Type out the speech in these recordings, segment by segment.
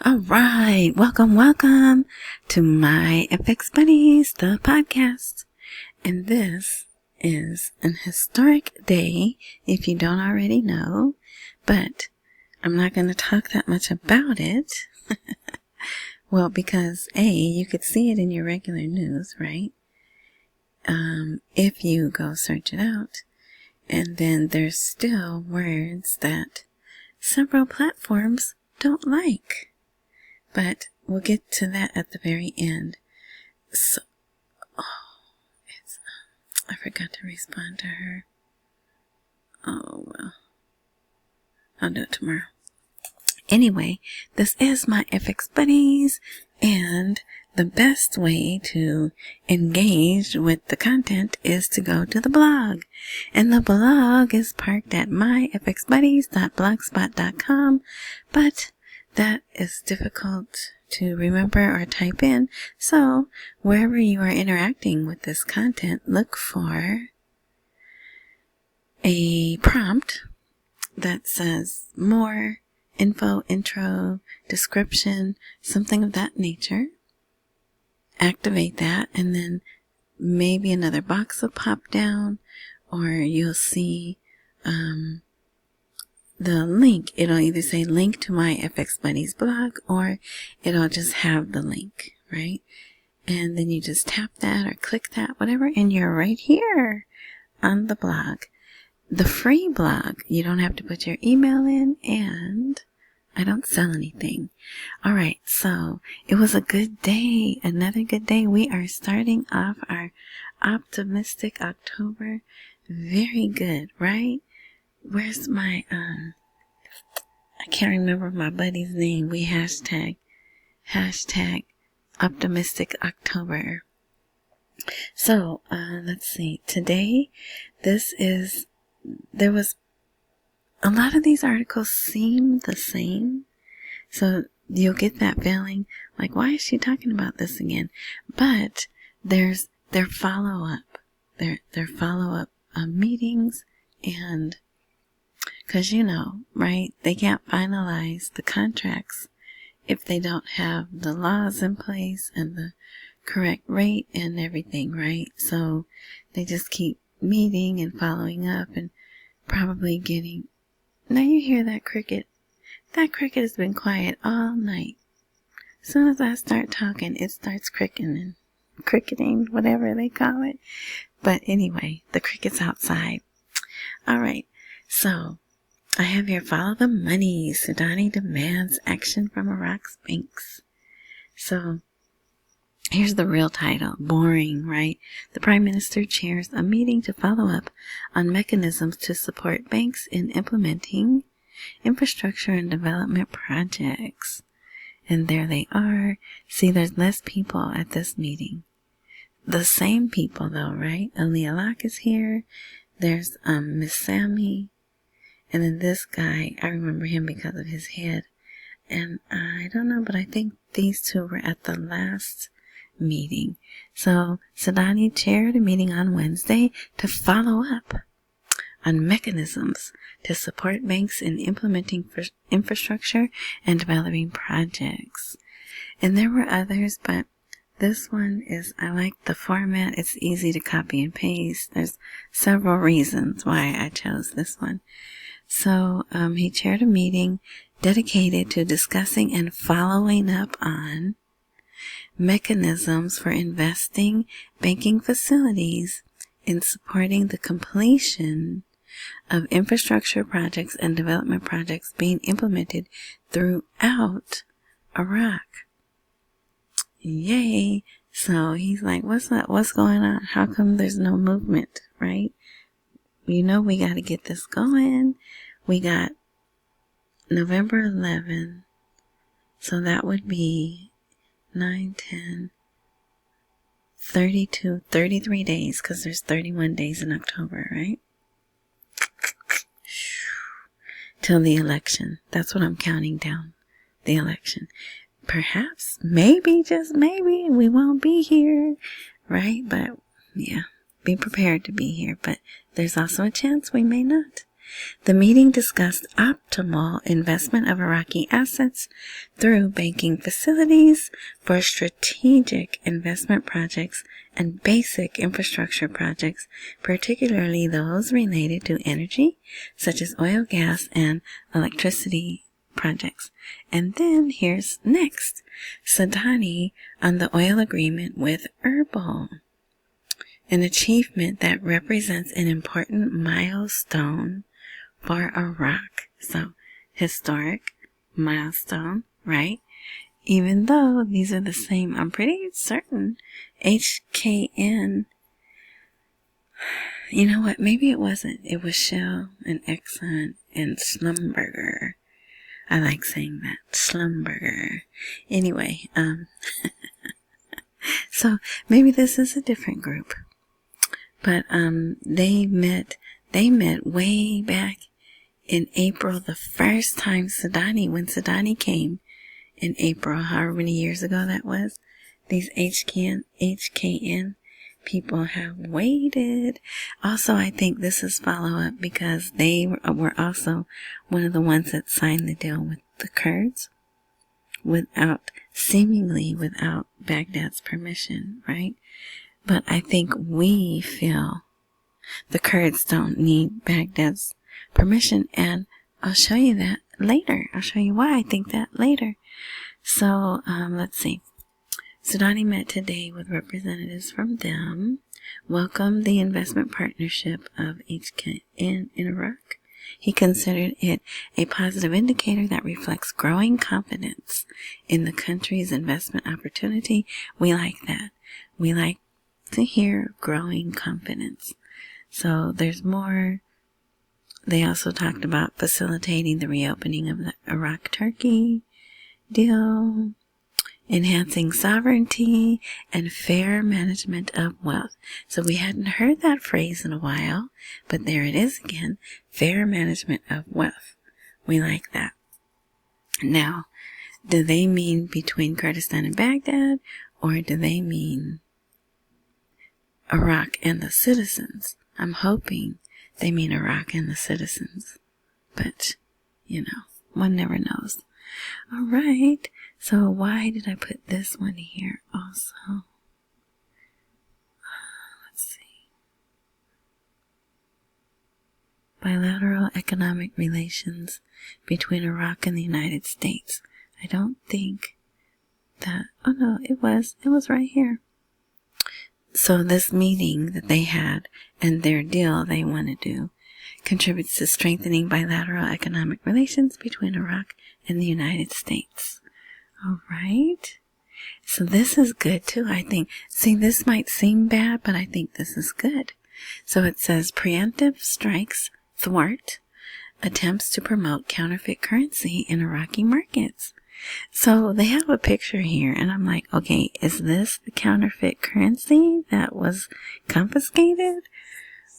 All right, welcome to my FX Buddies, the podcast. And this is an historic day, if you don't already know, but I'm not going to talk that much about it. Well, because A, you could see it in your regular news, right? If you go search it out. And then there's still words that several platforms don't like. But we'll get to that at the very end. So, I forgot to respond to her. Oh, well. I'll do it tomorrow. Anyway, this is my FX Buddies, and the best way to engage with the content is to go to the blog. And the blog is parked at myfxbuddies.blogspot.com, but that is difficult to remember or type in. So wherever you are interacting with this content, look for a prompt that says more info, intro, description, something of that nature. Activate that, and then maybe another box will pop down, or you'll see the link. It'll either say link to my FX Buddies blog, or it'll just have the link, right? And then you just tap that or click that, whatever, and you're right here on the blog. The free blog, you don't have to put your email in, and I don't sell anything. All right, so it was a good day, another good day. We are starting off our optimistic October. Very good, right? Where's my, I can't remember my buddy's name. We hashtag optimistic October. So, let's see. Today, there was a lot of these articles seem the same. So you'll get that feeling like, why is she talking about this again? But there's their follow-up, their follow-up meetings, and because right, they can't finalize the contracts if they don't have the laws in place and the correct rate and everything, right? So they just keep meeting and following up and probably getting... Now you hear that cricket? That cricket has been quiet all night. As soon as I start talking, it starts cricketing, whatever they call it. But anyway, the cricket's outside. All right, so I have here, follow the money. Sudani demands action from Iraq's banks. So here's the real title. Boring, right? The Prime Minister chairs a meeting to follow up on mechanisms to support banks in implementing infrastructure and development projects. And there they are. See, there's less people at this meeting. The same people though, right? Ali Alak is here. There's Miss Sammy. And then this guy, I remember him because of his head. And I don't know, but I think these two were at the last meeting. So Sudani chaired a meeting on Wednesday to follow up on mechanisms to support banks in implementing infrastructure and developing projects. And there were others, but this one I like the format. It's easy to copy and paste. There's several reasons why I chose this one. So he chaired a meeting dedicated to discussing and following up on mechanisms for investing banking facilities in supporting the completion of infrastructure projects and development projects being implemented throughout Iraq. Yay! So he's like, what's up? What's going on? How come there's no movement, right? We got to get this going. We got November 11th. So that would be 9, 10, 32, 33 days, because there's 31 days in October, right? Till the election. That's what I'm counting down. The election. Perhaps, maybe, just maybe, we won't be here, right? But, yeah, be prepared to be here. But there's also a chance we may not. The meeting discussed optimal investment of Iraqi assets through banking facilities for strategic investment projects and basic infrastructure projects, particularly those related to energy, such as oil, gas, and electricity projects. And then here's next, Sudani on the oil agreement with Erbil, an achievement that represents an important milestone for Iraq. So, historic milestone, right? Even though these are the same, I'm pretty certain HKN, you know what, maybe it wasn't. It was Shell and Exxon and Schlumberger. I like saying that, Schlumberger. Anyway, so maybe this is a different group. But they met way back in April, the first time when Sudani came in April, however many years ago that was. These HKN people have waited. Also, I think this is follow-up because they were also one of the ones that signed the deal with the Kurds seemingly without Baghdad's permission, right? But I think we feel the Kurds don't need Baghdad's permission, and I'll show you that later. I'll show you why I think that later. So, let's see. Sudani met today with representatives from them, welcomed the investment partnership of HKN in Iraq. He considered it a positive indicator that reflects growing confidence in the country's investment opportunity. We like that. We like to hear growing confidence. So there's more. They also talked about facilitating the reopening of the Iraq-Turkey deal, enhancing sovereignty, and fair management of wealth. So we hadn't heard that phrase in a while, but there it is again, fair management of wealth. We like that. Now, do they mean between Kurdistan and Baghdad, or do they mean Iraq and the citizens? I'm hoping they mean Iraq and the citizens, but, one never knows. All right, so why did I put this one here also? Let's see. Bilateral economic relations between Iraq and the United States. I don't think that, oh no, it was right here. So this meeting that they had and their deal they want to do contributes to strengthening bilateral economic relations between Iraq and the United States. All right. So this is good too, I think. See, this might seem bad, but I think this is good. So it says preemptive strikes thwart attempts to promote counterfeit currency in Iraqi markets. So they have a picture here, and I'm like, okay, is this the counterfeit currency that was confiscated?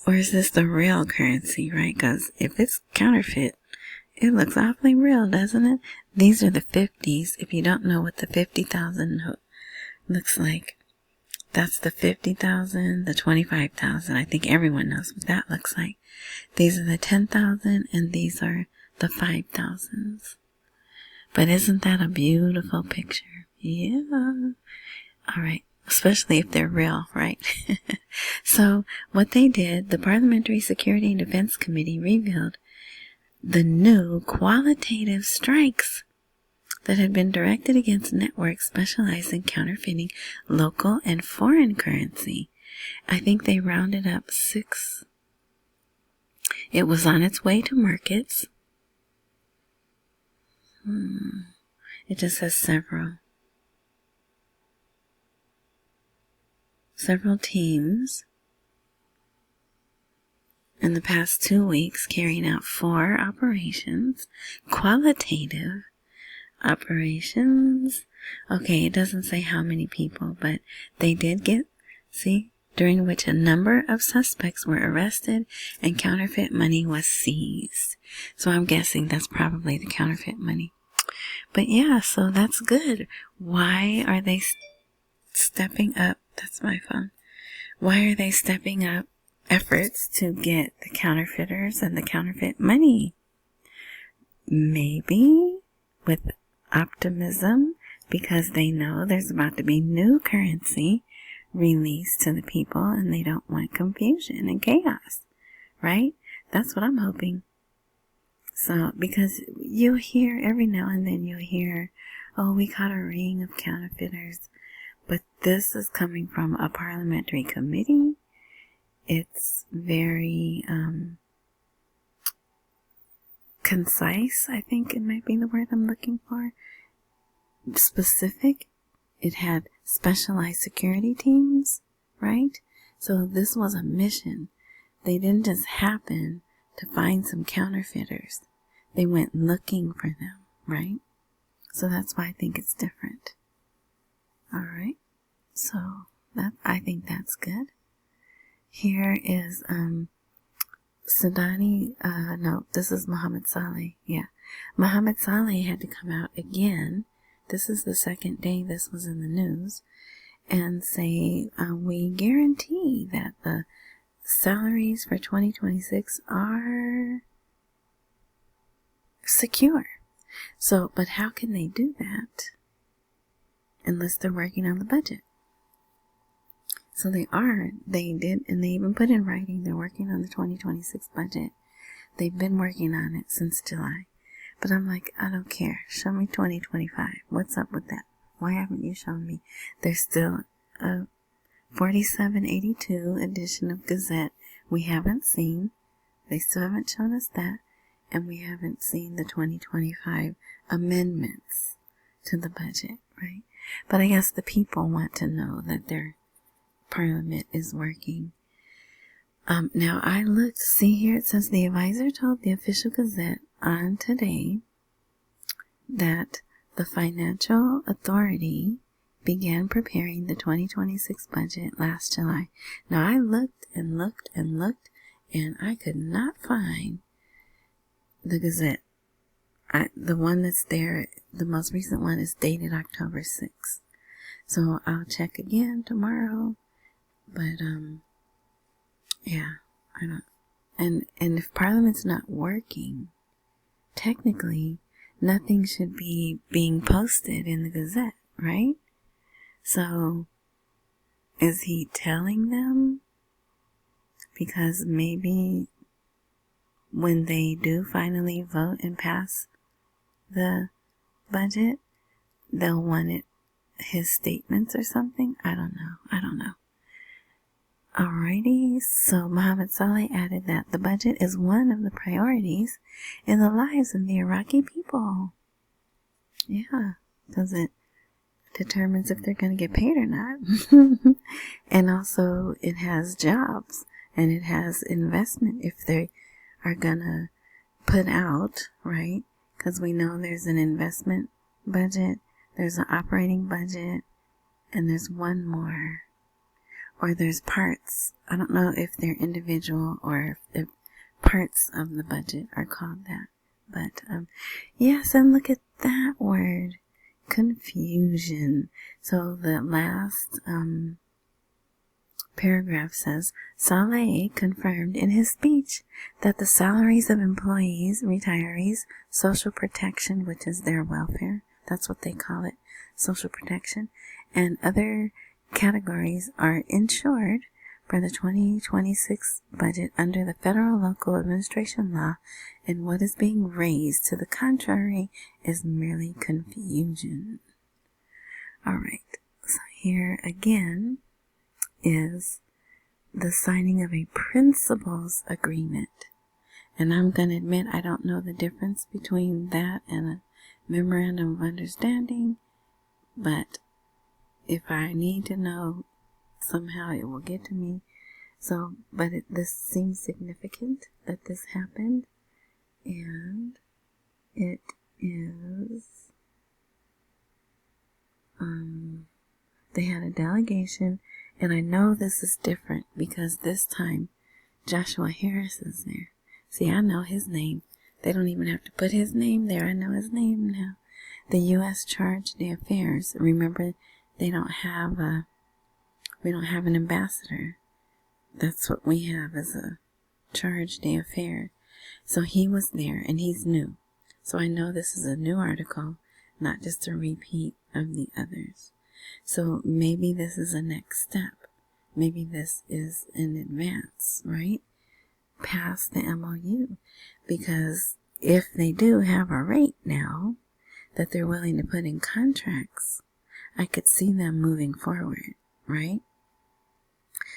Or is this the real currency, right? Because if it's counterfeit, it looks awfully real, doesn't it? These are the 50s. If you don't know what the 50,000 note looks like, that's the 50,000, the 25,000. I think everyone knows what that looks like. These are the 10,000, and these are the 5,000s. But isn't that a beautiful picture? Yeah. All right. Especially if they're real, right? So what they did, the Parliamentary Security and Defense Committee revealed the new qualitative strikes that had been directed against networks specialized in counterfeiting local and foreign currency. I think they rounded up 6. It was on its way to markets. It just says several teams in the past 2 weeks carrying out 4 operations, qualitative operations. Okay, it doesn't say how many people, but they did during which a number of suspects were arrested and counterfeit money was seized. So I'm guessing that's probably the counterfeit money. But yeah, so that's good. Why are they stepping up? That's my phone. Why are they stepping up efforts to get the counterfeiters and the counterfeit money. Maybe with optimism, because they know there's about to be new currency released to the people and they don't want confusion and chaos, right? That's what I'm hoping. So, because you hear every now and then you hear, oh, we caught a ring of counterfeiters, but this is coming from a parliamentary committee. It's very concise, I think it might be the word I'm looking for. Specific. It had specialized security teams, right? So this was a mission. They didn't just happen to find some counterfeiters. They went looking for them, right? So that's why I think it's different. All right. So I think that's good. Here is Sudani, no, this is Muhammad Saleh. Yeah. Muhammad Saleh had to come out again. This is the second day this was in the news, and say, we guarantee that the salaries for 2026 are secure. So, but how can they do that unless they're working on the budget? So they did, and they even put in writing they're working on the 2026 budget. They've been working on it since July. But I'm like, I don't care. Show me 2025. What's up with that? Why haven't you shown me? There's still a 4782 edition of Gazette we haven't seen. They still haven't shown us that. And we haven't seen the 2025 amendments to the budget, right? But I guess the people want to know that their parliament is working. Now I looked, see here it says the advisor told the official Gazette on today that the financial authority began preparing the 2026 budget last July. Now I looked and looked and looked, and I could not find the Gazette. The one that's there, the most recent one, is dated October 6th. So I'll check again tomorrow. But yeah, I don't. And if Parliament's not working, technically, nothing should be being posted in the Gazette, right? So, is he telling them? Because maybe when they do finally vote and pass the budget, they'll want his statements or something. I don't know. Alrighty, so Mohammed Saleh added that the budget is one of the priorities in the lives of the Iraqi people. Yeah, because it determines if they're going to get paid or not. And also it has jobs and it has investment if they are going to put out, right? Because we know there's an investment budget, there's an operating budget, and there's one more. Or there's parts. I don't know if they're individual or if parts of the budget are called that. But, yes, and look at that word. Confusion. So the last, paragraph says, Saleh confirmed in his speech that the salaries of employees, retirees, social protection, which is their welfare, that's what they call it, social protection, and other categories are insured for the 2026 budget under the Federal Local Administration Law, and what is being raised to the contrary is merely confusion. Alright, so here again is the signing of a principles agreement. And I'm going to admit I don't know the difference between that and a memorandum of understanding, but if I need to know, somehow it will get to me. So, but this seems significant that this happened, and it is, they had a delegation, and I know this is different because this time Joshua Harris is there. See, I know his name. They don't even have to put his name there. I know his name now. The U.S. Charge d'Affaires. Remember, we don't have an ambassador. That's what we have as a charge d'affaires. So he was there, and he's new. So I know this is a new article, not just a repeat of the others. So maybe this is a next step. Maybe this is an advance, right? Past the MOU. Because if they do have a rate now that they're willing to put in contracts, I could see them moving forward, right?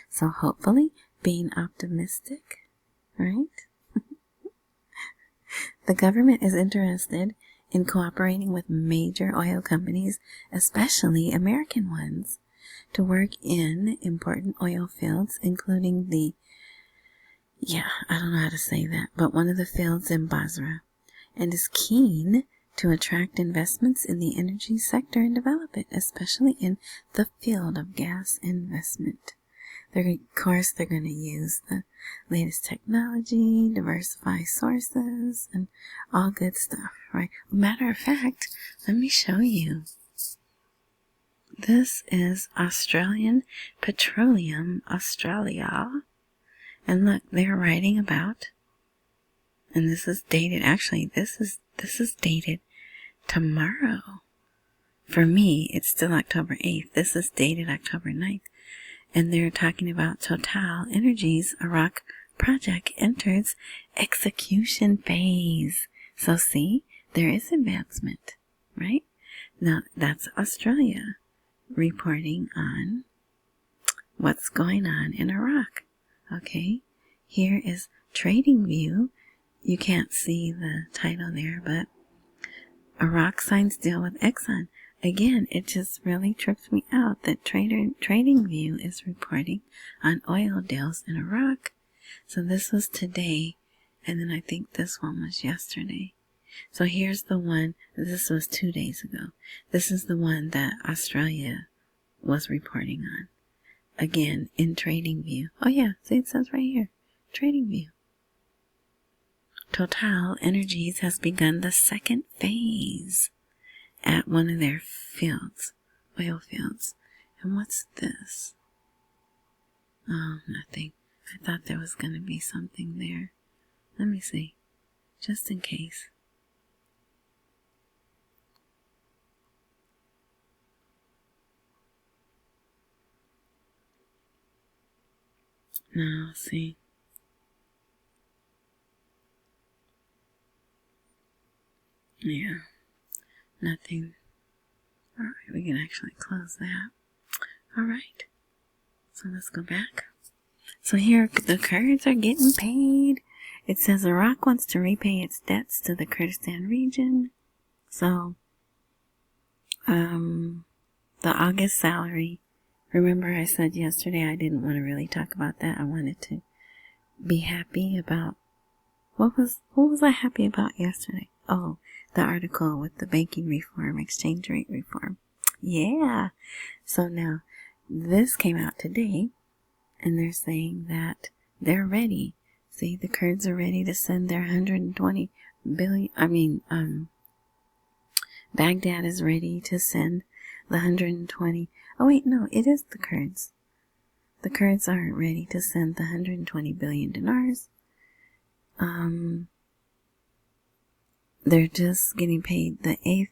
So hopefully, being optimistic, right? The government is interested in cooperating with major oil companies, especially American ones, to work in important oil fields, including I don't know how to say that, but one of the fields in Basra, and is keen to attract investments in the energy sector and develop it, especially in the field of gas investment. Of course, they're going to use the latest technology, diversify sources, and all good stuff, right? Matter of fact, let me show you. This is Australian Petroleum Australia. And look, they're writing about, and this is dated, actually, this is dated tomorrow. For me, it's still October 8th. This is dated October 9th. And they're talking about Total Energies Iraq project enters execution phase. So see, there is advancement, right? Now, that's Australia reporting on what's going on in Iraq. Okay, here is TradingView. You can't see the title there, but Iraq signs deal with Exxon. Again, it just really trips me out that TradingView is reporting on oil deals in Iraq. So this was today, and then I think this one was yesterday. So here's the one, this was 2 days ago. This is the one that Australia was reporting on. Again, in TradingView. Oh yeah, see it says right here, TradingView. Total Energies has begun the second phase at one of their fields, oil fields. And what's this? Oh, nothing. I thought there was going to be something there. Let me see, just in case. Now, see. Yeah, nothing. Alright, we can actually close that. Alright, so let's go back. So here, the Kurds are getting paid. It says Iraq wants to repay its debts to the Kurdistan region. So, the August salary. Remember I said yesterday I didn't want to really talk about that. I wanted to be happy about, what was I happy about yesterday? Oh, the article with the banking reform, exchange rate reform. Yeah. So now, this came out today, and they're saying that they're ready. See, the Kurds are ready to send their 120 billion, Baghdad is ready to send the 120. Oh wait, no, it is the Kurds. The Kurds aren't ready to send the 120 billion dinars. They're just getting paid the 8th,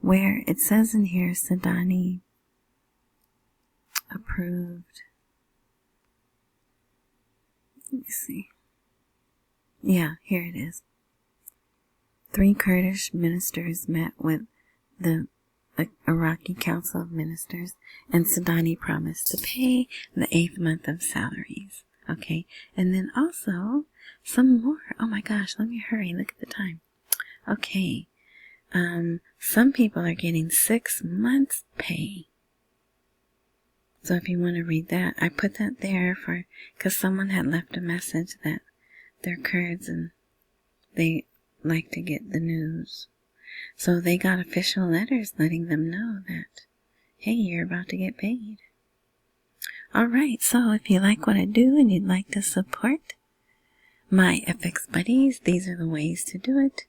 where it says in here, Sudani approved. Let me see. Yeah, here it is. 3 Kurdish ministers met with the Iraqi Council of Ministers, and Sudani promised to pay the 8th month of salaries. Okay, and then also some more. Oh my gosh, let me hurry. Look at the time. Okay, some people are getting 6 months pay. So if you want to read that, I put that there because someone had left a message that they're Kurds and they like to get the news. So they got official letters letting them know that, hey, you're about to get paid. Alright, so if you like what I do and you'd like to support my FX buddies, these are the ways to do it.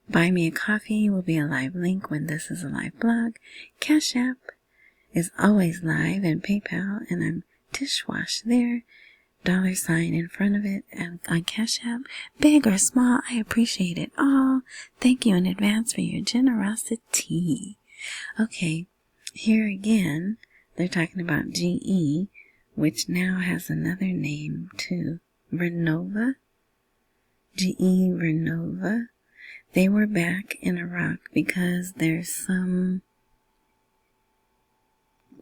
Buy me a coffee will be a live link when this is a live blog. Cash App is always live, and PayPal, and I'm Tish there. $sign in front of it and on Cash App. Big or small, I appreciate it all. Thank you in advance for your generosity. Okay, here again, they're talking about GE, which now has another name too. Renova. GE Renova. They were back in Iraq because there's some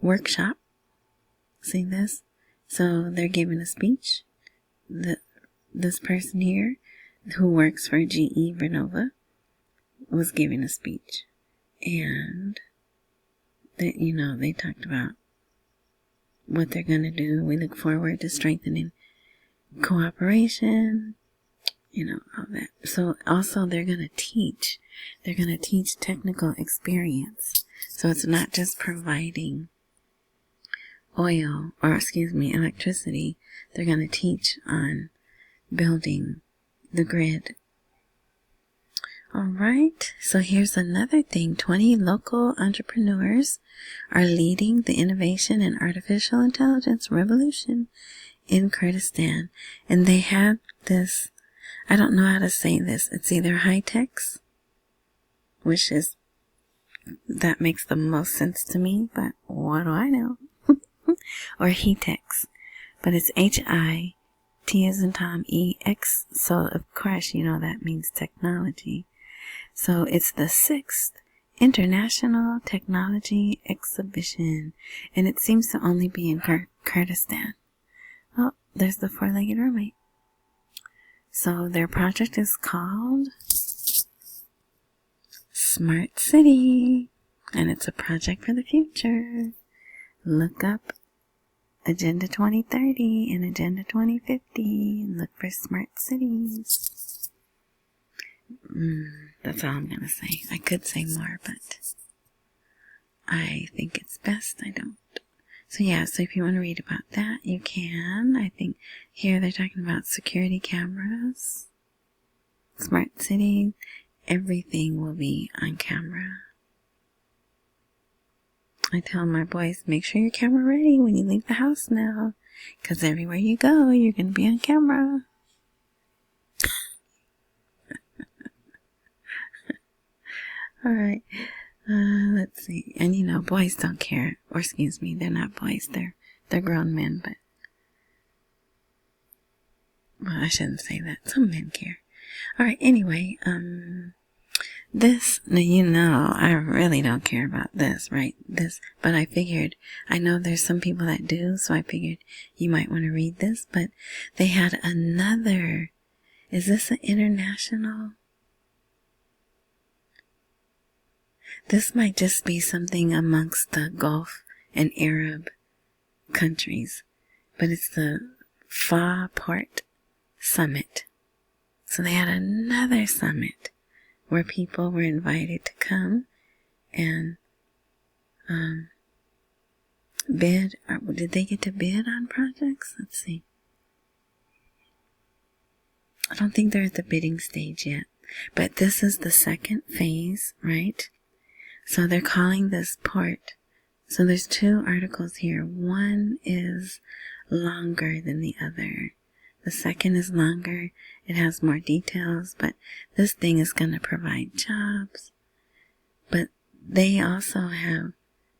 workshop. See this? So they're giving a speech. This person here, who works for GE Renova, was giving a speech. And, they talked about what they're going to do. We look forward to strengthening cooperation, all that. So also they're going to teach. They're going to teach technical experience. So it's not just providing electricity. They're going to teach on building the grid. All right. So here's another thing. 20 local entrepreneurs are leading the innovation and artificial intelligence revolution in Kurdistan. And they had this, I don't know how to say this. It's either high-techs, that makes the most sense to me, but what do I know? Or HETEX. But it's H-I-T as in Tom, E-X. So, of course, that means technology. So, it's the 6th International Technology Exhibition. And it seems to only be in Kurdistan. Oh, there's the four-legged mermaid. So, their project is called Smart City. And it's a project for the future. Look up Agenda 2030 and Agenda 2050 and look for smart cities. That's all I'm going to say. I could say more, but I think it's best I don't. So if you want to read about that, you can. I think here they're talking about security cameras, smart city, everything will be on camera. I tell my boys, make sure your camera ready when you leave the house now. Because everywhere you go, you're going to be on camera. Alright. Let's see. And boys don't care. Or excuse me, they're not boys. They're grown men, but... Well, I shouldn't say that. Some men care. Alright, anyway, this, now, I really don't care about this, right? But I know there's some people that do, so I figured you might want to read this, but they had another, is this an international? This might just be something amongst the Gulf and Arab countries, but it's the Port Summit. So they had another summit where people were invited to come and bid. Did they get to bid on projects? Let's see. I don't think they're at the bidding stage yet. But this is the second phase, right? So they're calling this port. So there's 2 articles here. One is longer than the other. The second is longer. It has more details, but this thing is going to provide jobs. But they also have,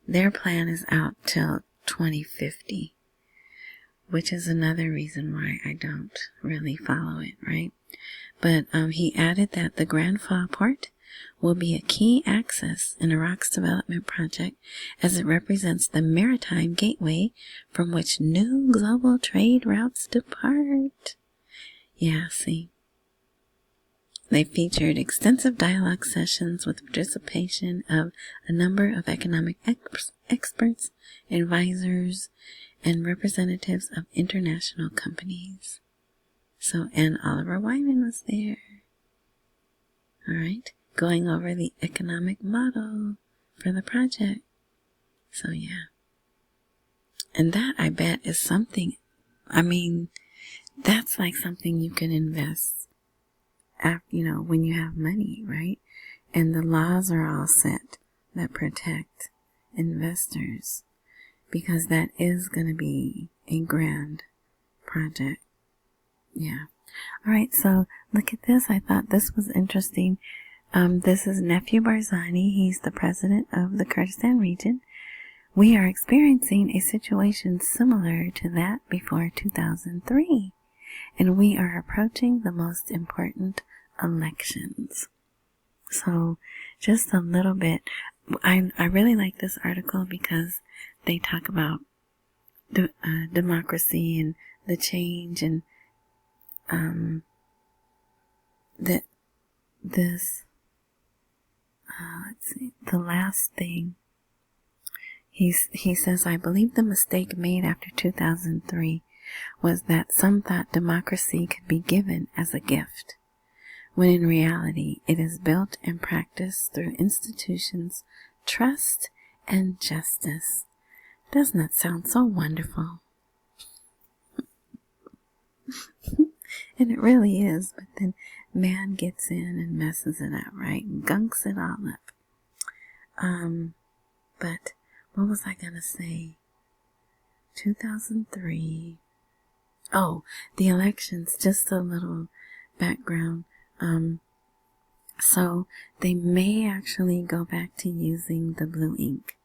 their plan is out till 2050, which is another reason why I don't really follow it, right? But he added that the Grand Fall Port will be a key axis in Iraq's development project as it represents the maritime gateway from which new global trade routes depart. Yeah, see. They featured extensive dialogue sessions with participation of a number of economic experts, advisors, and representatives of international companies. So, and Oliver Wyman was there. All right. Going over the economic model for the project. So, yeah. And that, I bet, is something, that's like something you can invest after, when you have money, right? And the laws are all set that protect investors because that is going to be a grand project. Yeah. All right, so look at this. I thought this was interesting. This is Nephew Barzani. He's the president of the Kurdistan region. We are experiencing a situation similar to that before 2003, and we are approaching the most important elections. So just a little bit. I really like this article because they talk about democracy and the change, and that this let's see, the last thing he says, I believe the mistake made after 2003 was that some thought democracy could be given as a gift, when in reality it is built and practiced through institutions, trust, and justice. Doesn't that sound so wonderful? And it really is, but then man gets in and messes it up, right? Gunks it all up. But what was I gonna say? 2003. Oh, the elections, just a little background. So they may actually go back to using the blue ink.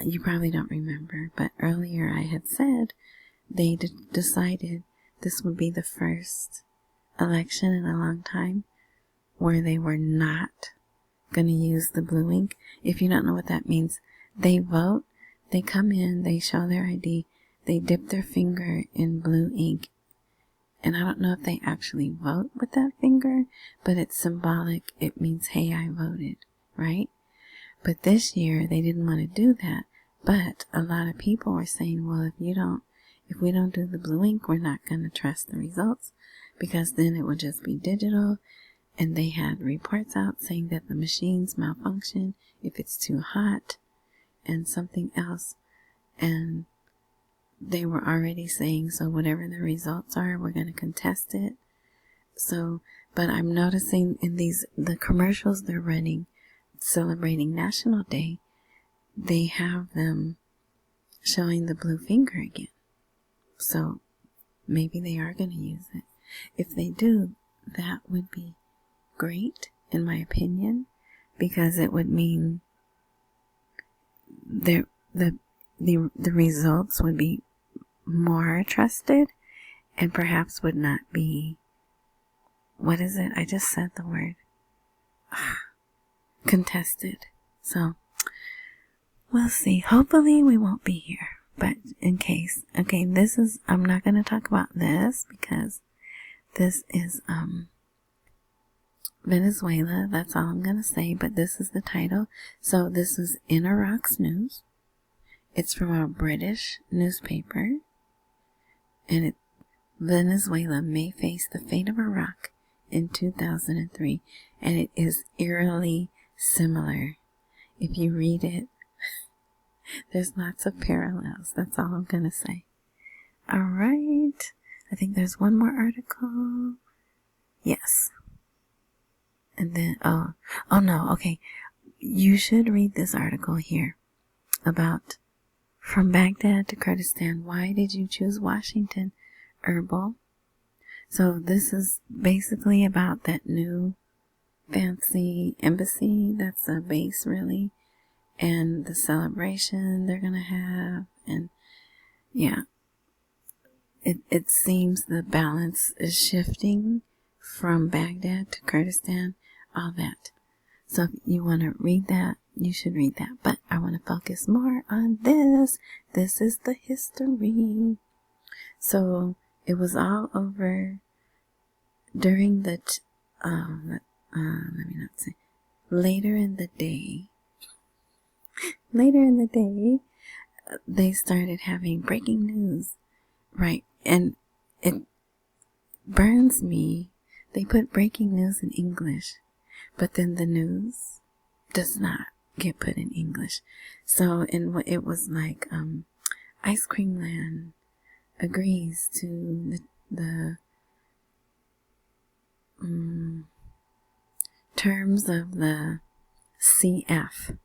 You probably don't remember, but earlier I had said they decided this would be the first election in a long time where they were not going to use the blue ink. If you don't know what that means, they vote, they come in, they show their ID, they dip their finger in blue ink, and I don't know if they actually vote with that finger, but it's symbolic. It means, hey, I voted, right? But this year they didn't want to do that, but a lot of people were saying, well, if we don't do the blue ink, we're not going to trust the results, because then it will just be digital. And they had reports out saying that the machines malfunction if it's too hot and something else. And they were already saying, so whatever the results are, we're going to contest it. So, but I'm noticing in the commercials they're running celebrating National Day, they have them showing the blue finger again. So maybe they are going to use it. If they do, that would be great, in my opinion, because it would mean the results would be more trusted and perhaps would not be, what is it? I just said the word. Contested. So we'll see. Hopefully we won't be here, but in case. Okay, I'm not going to talk about this because this is Venezuela. That's all I'm going to say, but this is the title. So this is in Iraq's news. It's from a British newspaper, and Venezuela may face the fate of Iraq in 2003, and it is eerily similar. If you read it, there's lots of parallels. That's all I'm going to say. All right. I think there's one more article. Yes. And then, oh no, okay. You should read this article here about from Baghdad to Kurdistan. Why did you choose Washington? Herbal. So this is basically about that new fancy embassy. That's a base, really. And the celebration they're going to have. And yeah, it seems the balance is shifting from Baghdad to Kurdistan, all that. So if you want to read that, you should read that. But I want to focus more on this. This is the history. So it was all over during the, let me not say, later in the day, they started having breaking news, right? And it burns me. They put breaking news in English, but then the news does not get put in English. So it was like, Ice Cream Land agrees to the terms of the CF.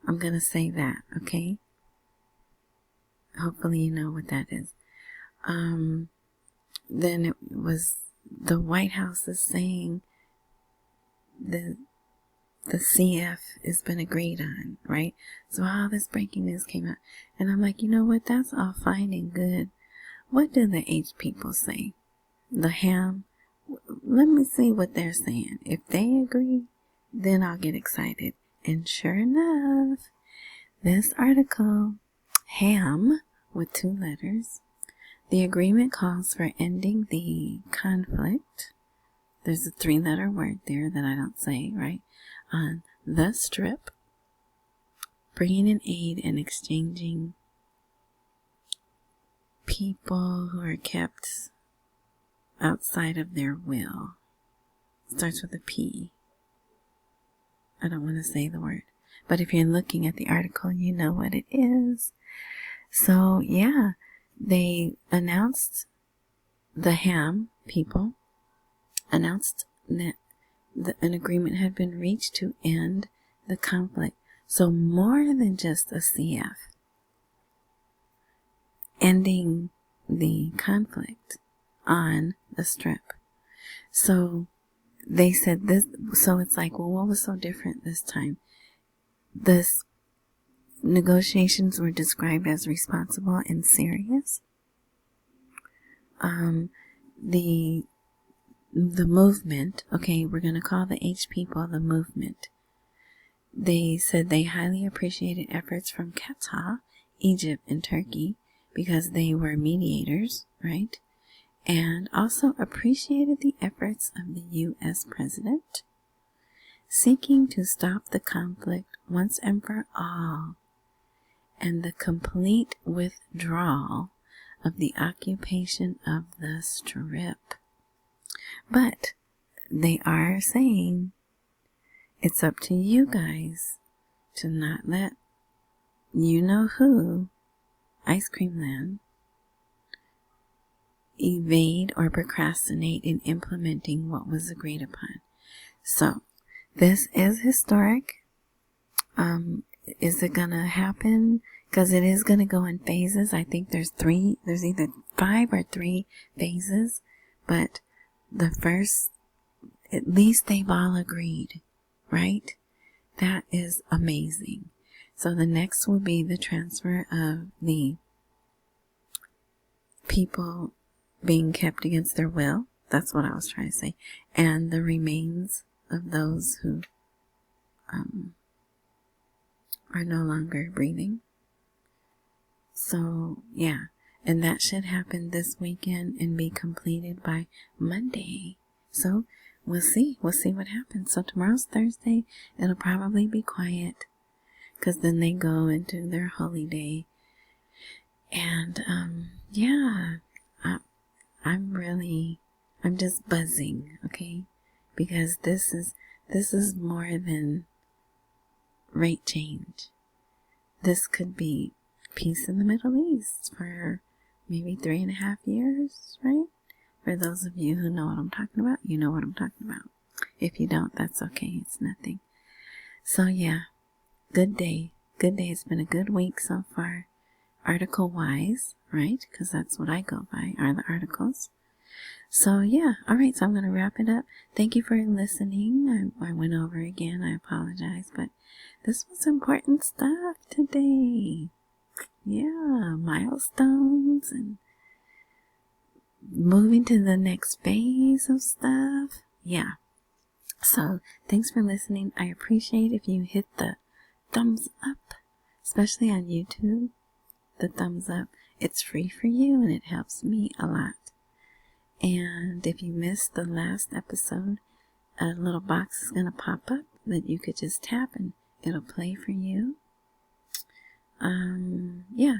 I'm going to say that, okay? Hopefully you know what that is. then it was the White House is saying the CF has been agreed on, right? So all this breaking news came out. And I'm like, you know what? That's all fine and good. What do the H people say? The ham? Let me see what they're saying. If they agree, then I'll get excited. And sure enough, this article, ham, with 2 letters, the agreement calls for ending the conflict. There's a 3-letter word there that I don't say, right? On the Strip, bringing in aid and exchanging people who are kept outside of their will. Starts with a P. I don't want to say the word, but if you're looking at the article, you know what it is. So yeah, they announced, the ham people announced that an agreement had been reached to end the conflict. So more than just a CF. Ending the conflict on the Strip. So they said this, so it's like, well, what was so different this time? This negotiations were described as responsible and serious. The movement, okay, we're going to call the H people the movement. They said they highly appreciated efforts from Qatar, Egypt, and Turkey because they were mediators, right? And also appreciated the efforts of the U.S. president seeking to stop the conflict once and for all, and the complete withdrawal of the occupation of the Strip. But they are saying it's up to you guys to not let you know who, Ice Cream Land, evade or procrastinate in implementing what was agreed upon. So this is historic. Is it gonna happen? Because it is gonna go in phases. I think there's either 5 or 3 phases, but the first, at least they've all agreed, right? That is amazing. So the next will be the transfer of the people being kept against their will. That's what I was trying to say. And the remains of those who are no longer breathing. So, yeah. And that should happen this weekend and be completed by Monday. So, we'll see. We'll see what happens. So, tomorrow's Thursday. It'll probably be quiet, because then they go into their holy day. And, yeah. I'm just buzzing, okay? Because this is more than rate change. This could be peace in the Middle East for maybe 3.5 years, right? For those of you who know what I'm talking about, you know what I'm talking about. If you don't, that's okay. It's nothing. So yeah, good day. Good day. It's been a good week so far. Article-wise, right? Because that's what I go by, are the articles. So yeah, alright, so I'm going to wrap it up. Thank you for listening. I went over again. I apologize, but this was important stuff today. Yeah, milestones and moving to the next phase of stuff. Yeah. So, thanks for listening. I appreciate if you hit the thumbs up, especially on YouTube. The thumbs up. It's free for you and it helps me a lot. And if you missed the last episode, a little box is going to pop up that you could just tap and it'll play for you. Yeah.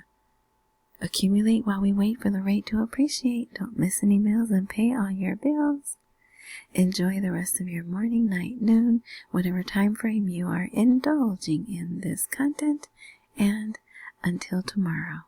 Accumulate while we wait for the rate to appreciate. Don't miss any meals and pay all your bills. Enjoy the rest of your morning, night, noon, whatever time frame you are indulging in this content. And until tomorrow.